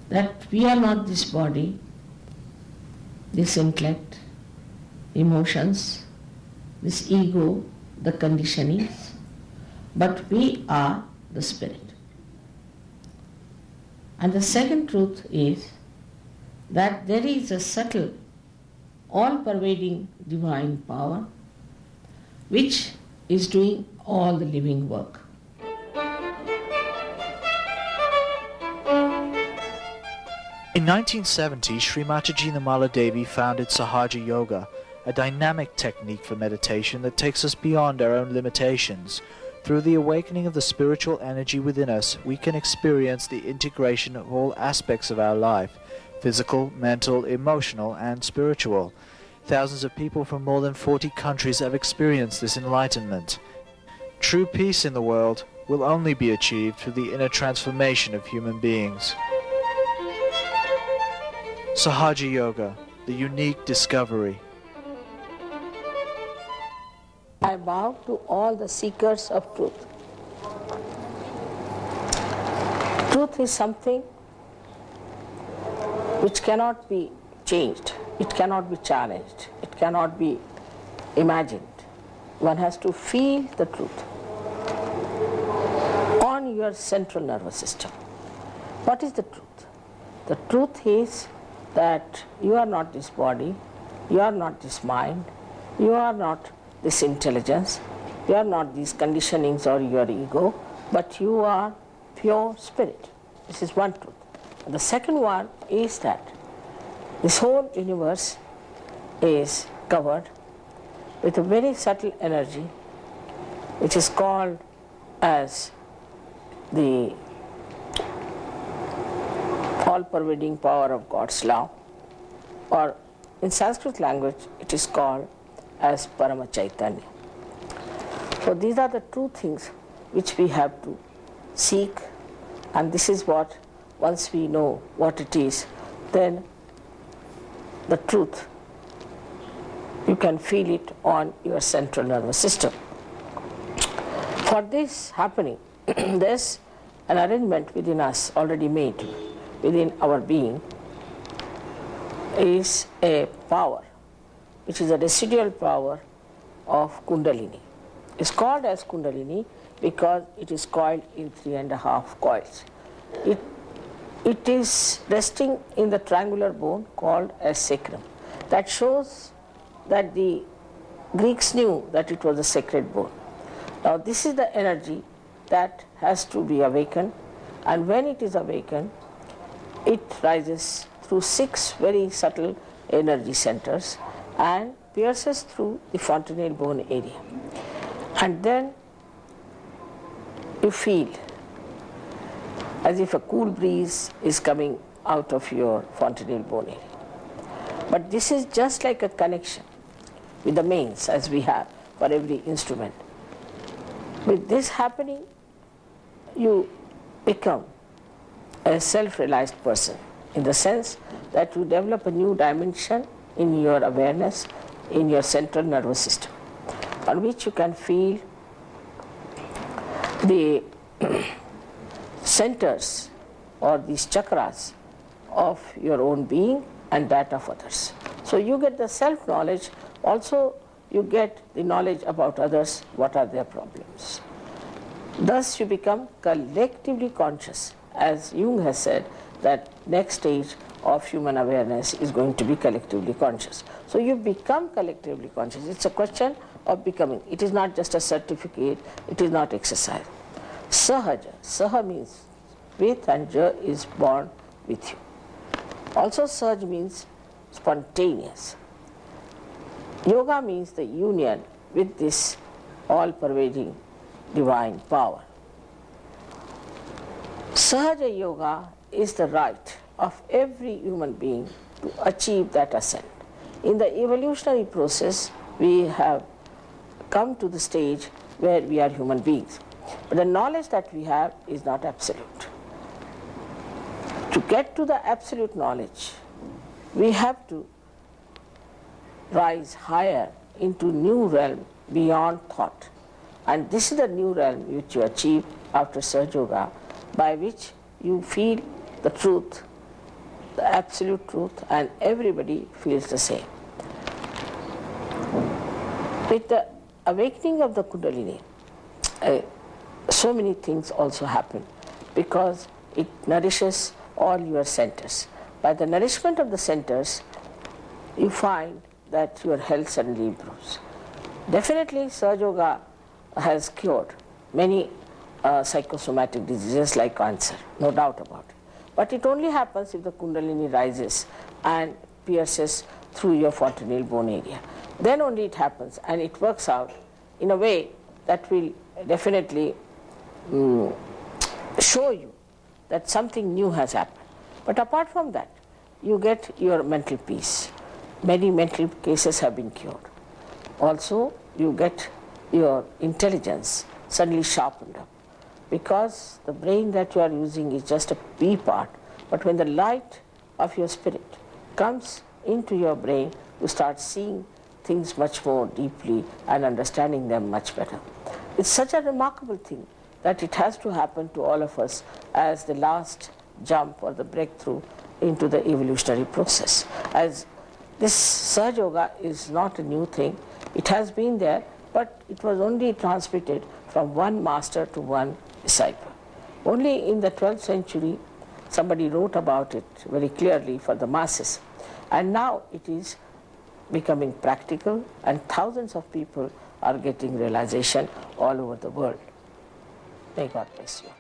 that we are not this body, this intellect, emotions, this ego, the conditionings, but we are the spirit. And the second truth is that there is a subtle, all-pervading divine power which is doing all the living work. In 1970, Sri Mataji Nirmala Devi founded Sahaja Yoga, a dynamic technique for meditation that takes us beyond our own limitations. Through the awakening of the spiritual energy within us, we can experience the integration of all aspects of our life, physical, mental, emotional, and spiritual. Thousands of people from more than 40 countries have experienced this enlightenment. True peace in the world will only be achieved through the inner transformation of human beings. Sahaja Yoga, the unique discovery. I bow to all the seekers of truth. Truth is something which cannot be changed, it cannot be challenged, it cannot be imagined. One has to feel the truth on your central nervous system. What is the truth? The truth is that you are not this body, you are not this mind, you are not this intelligence, you are not these conditionings or your ego, but you are pure spirit. This is one truth. And the second one is that this whole universe is covered with a very subtle energy which is called as the all-pervading power of God's love, or in Sanskrit language it is called as Parama Chaitanya. So these are the two things which we have to seek, and this is what, once we know what it is, then the truth, you can feel it on your central nervous system. For this happening, there's an arrangement within us already made, within our being, is a power which is a residual power of Kundalini. It's called as Kundalini because it is coiled in 3.5 coils. It is resting in the triangular bone called as sacrum. That shows that the Greeks knew that it was a sacred bone. Now this is the energy that has to be awakened, and when it is awakened, it rises through 6 very subtle energy centers and pierces through the fontanelle bone area. And then you feel as if a cool breeze is coming out of your fontanelle bone area. But this is just like a connection with the mains as we have for every instrument. With this happening, you become a self-realized person, in the sense that you develop a new dimension in your awareness, in your central nervous system, on which you can feel the centers or these chakras of your own being and that of others. So you get the self-knowledge, also you get the knowledge about others, what are their problems. Thus you become collectively conscious. As Jung has said, that next stage of human awareness is going to be collectively conscious. So you become collectively conscious. It's a question of becoming. It is not just a certificate, it is not exercise. Sahaja, Saha means with, and Ja is born with you. Also Sahaj means spontaneous. Yoga means the union with this all-pervading divine power. Sahaja Yoga is the right of every human being to achieve that ascent. In the evolutionary process, we have come to the stage where we are human beings. But the knowledge that we have is not absolute. To get to the absolute knowledge, we have to rise higher into new realm beyond thought. And this is the new realm which you achieve after Sahaja Yoga, by which you feel the truth the absolute truth, and everybody feels the same. With the awakening of the Kundalini, so many things also happen because it nourishes all your centers. By the nourishment of the centers, you find that your health suddenly improves. Definitely, Sahaja Yoga has cured many psychosomatic diseases like cancer, no doubt about it. But it only happens if the Kundalini rises and pierces through your fontanelle bone area. Then only it happens, and it works out in a way that will definitely show you that something new has happened. But apart from that, you get your mental peace. Many mental cases have been cured. Also, you get your intelligence suddenly sharpened up, because the brain that you are using is just a pea part, but when the light of your spirit comes into your brain, you start seeing things much more deeply and understanding them much better. It's such a remarkable thing that it has to happen to all of us as the last jump or the breakthrough into the evolutionary process. As this Sahaja Yoga is not a new thing, it has been there, but it was only transmitted from one master to one disciple. Only in the 12th century somebody wrote about it very clearly for the masses, and now it is becoming practical and thousands of people are getting realization all over the world. May God bless you.